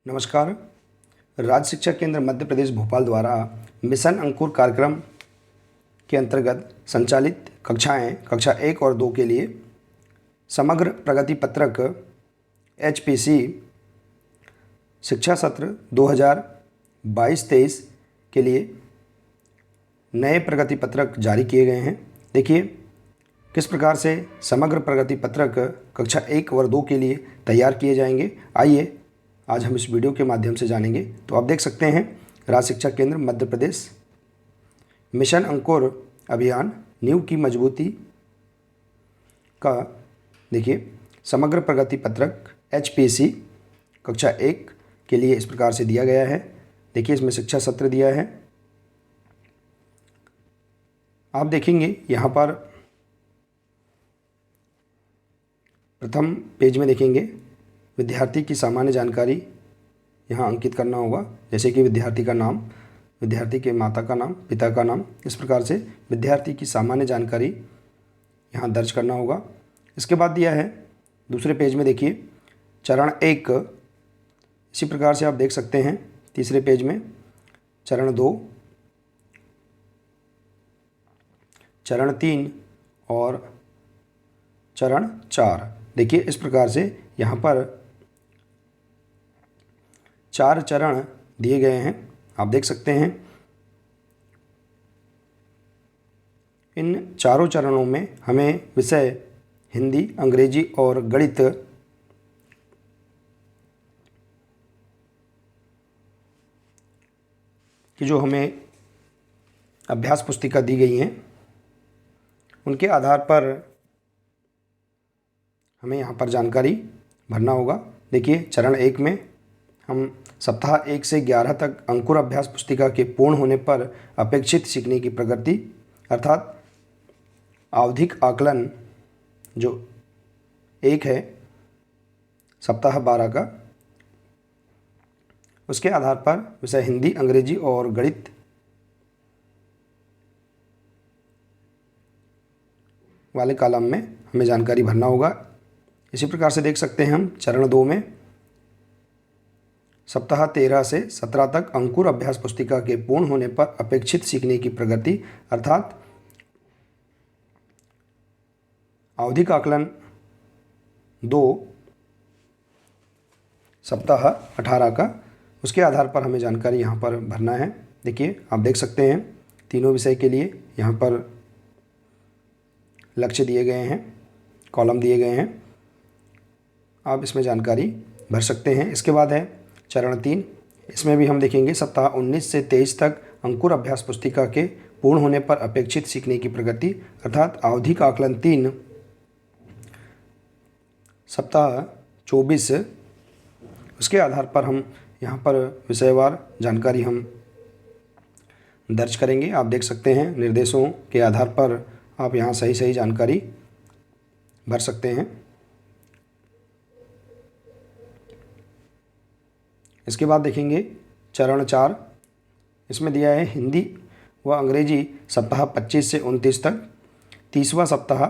नमस्कार। राज्य शिक्षा केंद्र मध्य प्रदेश भोपाल द्वारा मिशन अंकुर कार्यक्रम के अंतर्गत संचालित कक्षा 1 और 2 के लिए समग्र प्रगति पत्रक HPC शिक्षा सत्र 2022-23 के लिए नए प्रगति पत्रक जारी किए गए हैं। देखिए किस प्रकार से समग्र प्रगति पत्रक कक्षा 1 और 2 के लिए तैयार किए जाएंगे, आइए आज हम इस वीडियो के माध्यम से जानेंगे। तो आप देख सकते हैं राज्य शिक्षा केंद्र मध्य प्रदेश मिशन अंकुर अभियान नींव की मजबूती का देखिए समग्र प्रगति पत्रक HPC कक्षा 1 के लिए इस प्रकार से दिया गया है। देखिए इसमें शिक्षा सत्र दिया है। आप देखेंगे यहाँ पर प्रथम पेज में देखेंगे विद्यार्थी की सामान्य जानकारी यहाँ अंकित करना होगा, जैसे कि विद्यार्थी का नाम, विद्यार्थी के माता का नाम, पिता का नाम, इस प्रकार से विद्यार्थी की सामान्य जानकारी यहाँ दर्ज करना होगा। इसके बाद दिया है दूसरे पेज में देखिए चरण 1, इसी प्रकार से आप देख सकते हैं तीसरे पेज में चरण 2, चरण 3 और चरण 4। देखिए इस प्रकार से यहाँ पर 4 चरण दिए गए हैं, आप देख सकते हैं। इन चारों चरणों में हमें विषय हिंदी, अंग्रेजी और गणित की जो हमें अभ्यास पुस्तिका दी गई हैं उनके आधार पर हमें यहाँ पर जानकारी भरना होगा। देखिए चरण 1 में हम सप्ताह 1 से 11 तक अंकुर अभ्यास पुस्तिका के पूर्ण होने पर अपेक्षित सीखने की प्रगति अर्थात आवधिक आकलन जो 1 है सप्ताह 12 का, उसके आधार पर विषय हिंदी, अंग्रेजी और गणित वाले कॉलम में हमें जानकारी भरना होगा। इसी प्रकार से देख सकते हैं हम चरण 2 में सप्ताह 13 से 17 तक अंकुर अभ्यास पुस्तिका के पूर्ण होने पर अपेक्षित सीखने की प्रगति अर्थात आवधिक आकलन 2 सप्ताह 18 का, उसके आधार पर हमें जानकारी यहाँ पर भरना है। देखिए आप देख सकते हैं तीनों विषय के लिए यहाँ पर लक्ष्य दिए गए हैं, कॉलम दिए गए हैं, आप इसमें जानकारी भर सकते हैं। इसके बाद है चरण 3, इसमें भी हम देखेंगे सप्ताह 19 से 23 तक अंकुर अभ्यास पुस्तिका के पूर्ण होने पर अपेक्षित सीखने की प्रगति अर्थात आवधिक आकलन 3 सप्ताह 24, उसके आधार पर हम यहाँ पर विषयवार जानकारी हम दर्ज करेंगे। आप देख सकते हैं निर्देशों के आधार पर आप यहाँ सही जानकारी भर सकते हैं। इसके बाद देखेंगे चरण 4, इसमें दिया है हिंदी व अंग्रेजी सप्ताह 25 से 29 तक, 30वां सप्ताह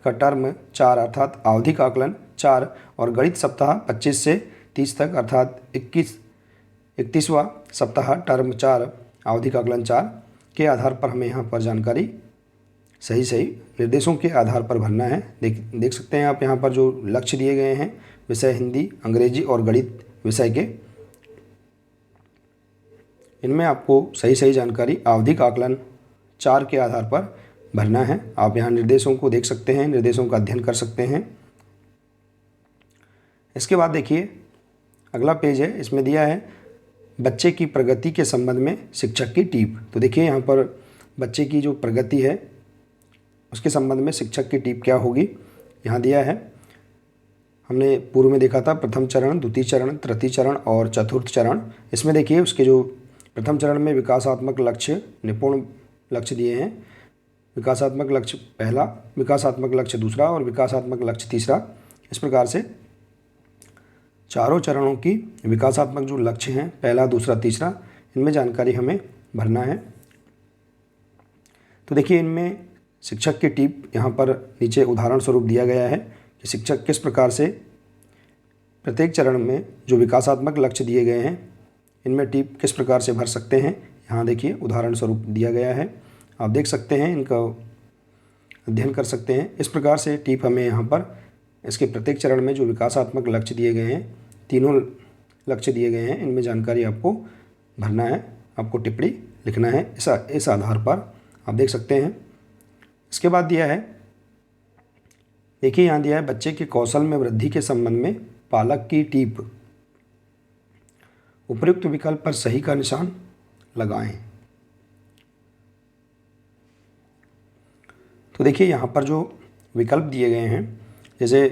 का टर्म 4 अर्थात आवधिक आकलन 4 और गणित सप्ताह 25 से 30 तक अर्थात 31वां सप्ताह टर्म 4 आवधिक आकलन 4 के आधार पर हमें यहाँ पर जानकारी सही निर्देशों के आधार पर भरना है। देख सकते हैं आप यहाँ पर जो लक्ष्य दिए गए हैं विषय हिंदी, अंग्रेजी और गणित विषय के, इनमें आपको सही जानकारी आवधिक आकलन 4 के आधार पर भरना है। आप यहाँ निर्देशों को देख सकते हैं, निर्देशों का अध्ययन कर सकते हैं। इसके बाद देखिए अगला पेज है, इसमें दिया है बच्चे की प्रगति के संबंध में शिक्षक की टिप। तो देखिए यहाँ पर बच्चे की जो प्रगति है उसके संबंध में शिक्षक की टिप क्या होगी, यहाँ दिया है। हमने पूर्व में देखा था प्रथम चरण, द्वितीय चरण, तृतीय चरण और चतुर्थ चरण। इसमें देखिए उसके जो प्रथम चरण में विकासात्मक लक्ष्य, निपुण लक्ष्य दिए हैं। विकासात्मक लक्ष्य पहला, विकासात्मक लक्ष्य दूसरा और विकासात्मक लक्ष्य तीसरा। इस प्रकार से चारों चरणों की विकासात्मक जो लक्ष्य हैं पहला, दूसरा, तीसरा, इनमें जानकारी हमें भरना है। तो देखिए इनमें शिक्षक की टिप यहाँ पर नीचे उदाहरण स्वरूप दिया गया है कि शिक्षक किस प्रकार से प्रत्येक चरण में जो विकासात्मक लक्ष्य दिए गए हैं इनमें टिप किस प्रकार से भर सकते हैं, यहाँ देखिए उदाहरण स्वरूप दिया गया है, आप देख सकते हैं, इनका अध्ययन कर सकते हैं। इस प्रकार से टिप हमें यहाँ पर इसके प्रत्येक चरण में जो विकासात्मक लक्ष्य दिए गए हैं, तीनों लक्ष्य दिए गए हैं, इनमें जानकारी आपको भरना है, आपको टिप्पणी लिखना है इस आधार पर, आप देख सकते हैं। इसके बाद दिया है, देखिए यहाँ दिया है बच्चे के कौशल में वृद्धि के संबंध में पालक की टीप, उपयुक्त विकल्प पर सही का निशान लगाएं। तो देखिए यहाँ पर जो विकल्प दिए गए हैं, जैसे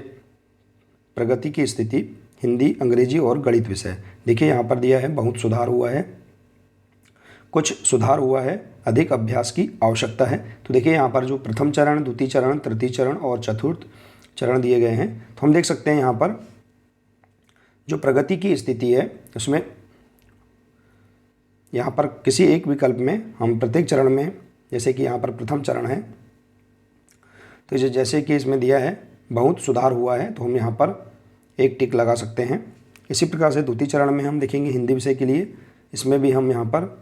प्रगति की स्थिति, हिंदी, अंग्रेजी और गणित विषय, देखिए यहाँ पर दिया है बहुत सुधार हुआ है, कुछ सुधार हुआ है, अधिक अभ्यास की आवश्यकता है। तो देखिए यहाँ पर जो प्रथम चरण, द्वितीय चरण, तृतीय चरण और चतुर्थ चरण दिए गए हैं, तो हम देख सकते हैं यहाँ पर जो प्रगति की स्थिति है उसमें यहाँ पर किसी एक विकल्प में हम प्रत्येक चरण में, जैसे कि यहाँ पर प्रथम चरण है तो जैसे कि इसमें दिया है बहुत सुधार हुआ है, तो हम यहाँ पर एक टिक लगा सकते हैं। इसी प्रकार से द्वितीय चरण में हम देखेंगे हिंदी विषय के लिए, इसमें भी हम यहाँ पर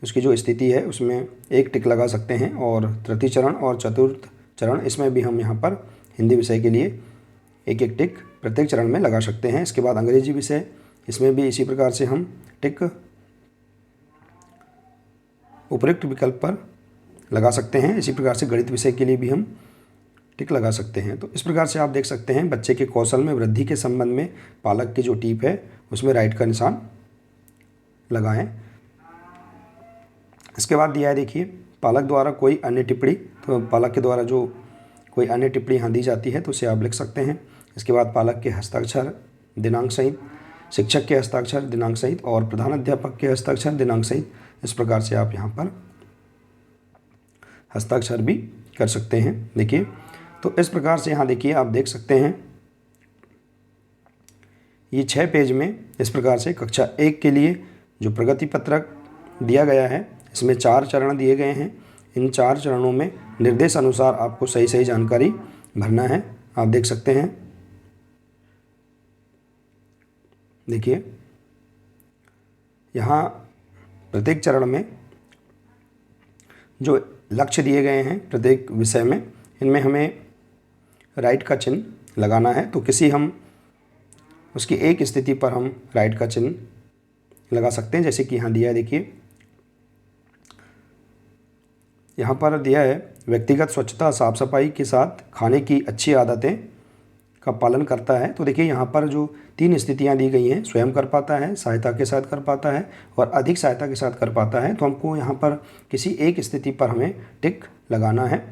उसकी जो स्थिति है उसमें एक टिक लगा सकते हैं, और तृतीय चरण और चतुर्थ चरण इसमें भी हम यहाँ पर हिंदी विषय के लिए एक एक टिक प्रत्येक चरण में लगा सकते हैं। इसके बाद अंग्रेजी विषय, इसमें भी इसी प्रकार से हम टिक उपयुक्त विकल्प पर लगा सकते हैं। इसी प्रकार से गणित विषय के लिए भी हम टिक लगा सकते हैं। तो इस प्रकार से आप देख सकते हैं बच्चे के कौशल में वृद्धि के संबंध में पालक की जो टीप है उसमें राइट का निशान लगाएं। इसके बाद दिया है, देखिए पालक द्वारा कोई अन्य टिप्पणी, तो पालक के द्वारा जो कोई अन्य टिप्पणी यहाँ दी जाती है तो उसे आप लिख सकते हैं। इसके बाद पालक के हस्ताक्षर दिनांक सहित, शिक्षक के हस्ताक्षर दिनांक सहित और प्रधान अध्यापक के हस्ताक्षर दिनांक सहित, इस प्रकार से आप यहाँ पर हस्ताक्षर भी कर सकते हैं। देखिए तो इस प्रकार से यहाँ देखिए आप देख सकते हैं ये 6 पेज में इस प्रकार से कक्षा 1 के लिए जो प्रगति पत्रक दिया गया है इसमें 4 चरण दिए गए हैं। इन 4 चरणों में निर्देश अनुसार आपको सही सही जानकारी भरना है, आप देख सकते हैं। देखिए यहाँ प्रत्येक चरण में जो लक्ष्य दिए गए हैं प्रत्येक विषय में, इनमें हमें राइट का चिन्ह लगाना है। तो किसी हम उसकी एक स्थिति पर हम राइट का चिन्ह लगा सकते हैं, जैसे कि यहाँ दिया है, देखिए यहाँ पर दिया है व्यक्तिगत स्वच्छता साफ सफाई के साथ खाने की अच्छी आदतें का पालन करता है। तो देखिए यहाँ पर जो 3 स्थितियाँ दी गई हैं, स्वयं कर पाता है, सहायता के साथ कर पाता है और अधिक सहायता के साथ कर पाता है। तो हमको यहाँ पर किसी एक स्थिति पर हमें टिक लगाना है,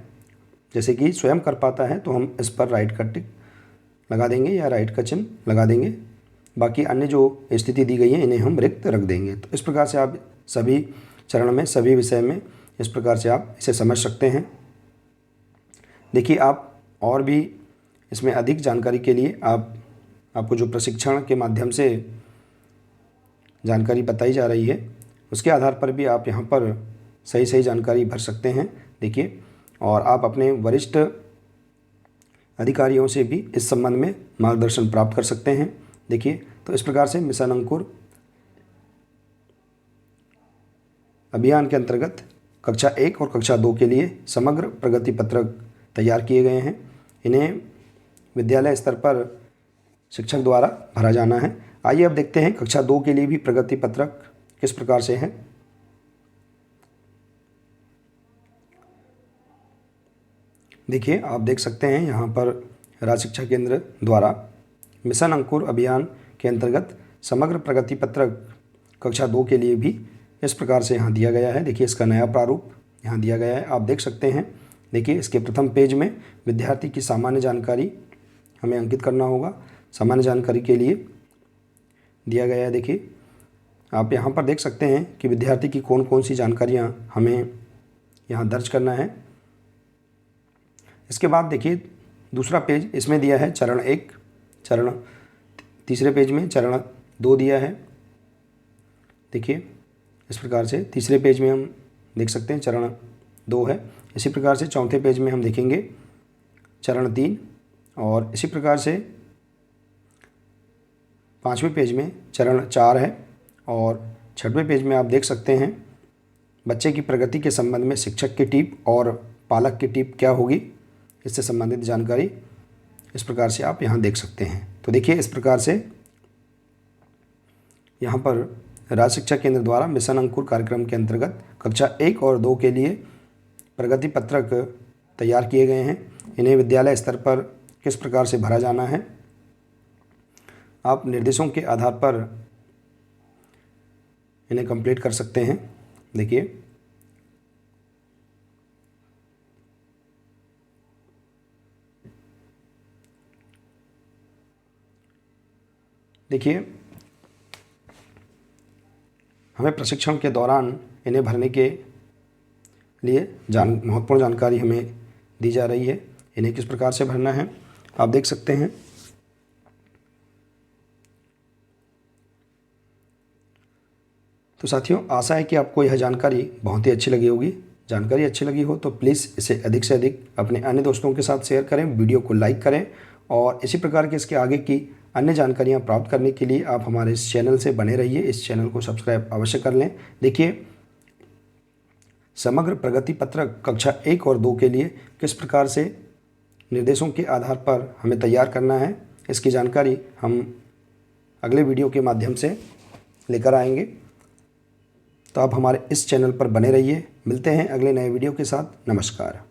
जैसे कि स्वयं कर पाता है तो हम इस पर राइट का टिक लगा देंगे या राइट का चिन्ह लगा देंगे। बाकी अन्य जो स्थिति दी गई है इन्हें हम रिक्त रख देंगे। तो इस प्रकार से आप सभी चरण में, सभी विषय में इस प्रकार से आप इसे समझ सकते हैं। देखिए आप और भी इसमें अधिक जानकारी के लिए आपको जो प्रशिक्षण के माध्यम से जानकारी बताई जा रही है उसके आधार पर भी आप यहाँ पर सही सही जानकारी भर सकते हैं। देखिए और आप अपने वरिष्ठ अधिकारियों से भी इस संबंध में मार्गदर्शन प्राप्त कर सकते हैं। देखिए तो इस प्रकार से मिशन अंकुर अभियान के अंतर्गत कक्षा 1 और कक्षा 2 के लिए समग्र प्रगति पत्रक तैयार किए गए हैं। इन्हें विद्यालय स्तर पर शिक्षक द्वारा भरा जाना है। आइए अब देखते हैं कक्षा 2 के लिए भी प्रगति पत्रक किस प्रकार से है। देखिए आप देख सकते हैं यहाँ पर राज्य शिक्षा केंद्र द्वारा मिशन अंकुर अभियान के अंतर्गत समग्र प्रगति पत्रक कक्षा 2 के लिए भी इस प्रकार से यहाँ दिया गया है। देखिए इसका नया प्रारूप यहाँ दिया गया है, आप देख सकते हैं। देखिए इसके प्रथम पेज में विद्यार्थी की सामान्य जानकारी हमें अंकित करना होगा। सामान्य जानकारी के लिए दिया गया है। देखिए आप यहाँ पर देख सकते हैं कि विद्यार्थी की कौन कौन सी जानकारियाँ हमें यहाँ दर्ज करना है। इसके बाद देखिए दूसरा पेज, इसमें दिया है चरण 1, चरण तीसरे पेज में चरण 2 दिया है। देखिए इस प्रकार से तीसरे पेज में हम देख सकते हैं चरण 2 है। इसी प्रकार से चौथे पेज में हम देखेंगे चरण 3 और इसी प्रकार से 5वें पेज में चरण 4 है और 6वें पेज में आप देख सकते हैं बच्चे की प्रगति के संबंध में शिक्षक की टिप और पालक की टिप क्या होगी, इससे संबंधित जानकारी इस प्रकार से आप यहाँ देख सकते हैं। तो देखिए इस प्रकार से यहाँ पर राज्य शिक्षा केंद्र द्वारा मिशन अंकुर कार्यक्रम के अंतर्गत कक्षा 1 और 2 के लिए प्रगति पत्रक तैयार किए गए हैं। इन्हें विद्यालय स्तर पर किस प्रकार से भरा जाना है, आप निर्देशों के आधार पर इन्हें कंप्लीट कर सकते हैं। देखिए हमें प्रशिक्षण के दौरान इन्हें भरने के लिए महत्वपूर्ण जानकारी हमें दी जा रही है। इन्हें किस प्रकार से भरना है आप देख सकते हैं। तो साथियों, आशा है कि आपको यह जानकारी बहुत ही अच्छी लगी होगी। जानकारी अच्छी लगी हो तो प्लीज़ इसे अधिक से अधिक अपने अन्य दोस्तों के साथ शेयर करें, वीडियो को लाइक करें और इसी प्रकार के इसके आगे की अन्य जानकारियाँ प्राप्त करने के लिए आप हमारे इस चैनल से बने रहिए। इस चैनल को सब्सक्राइब अवश्य कर लें। देखिए समग्र प्रगति पत्रक कक्षा 1 और 2 के लिए किस प्रकार से निर्देशों के आधार पर हमें तैयार करना है, इसकी जानकारी हम अगले वीडियो के माध्यम से लेकर आएंगे। तो आप हमारे इस चैनल पर बने रहिए। मिलते हैं अगले नए वीडियो के साथ। नमस्कार।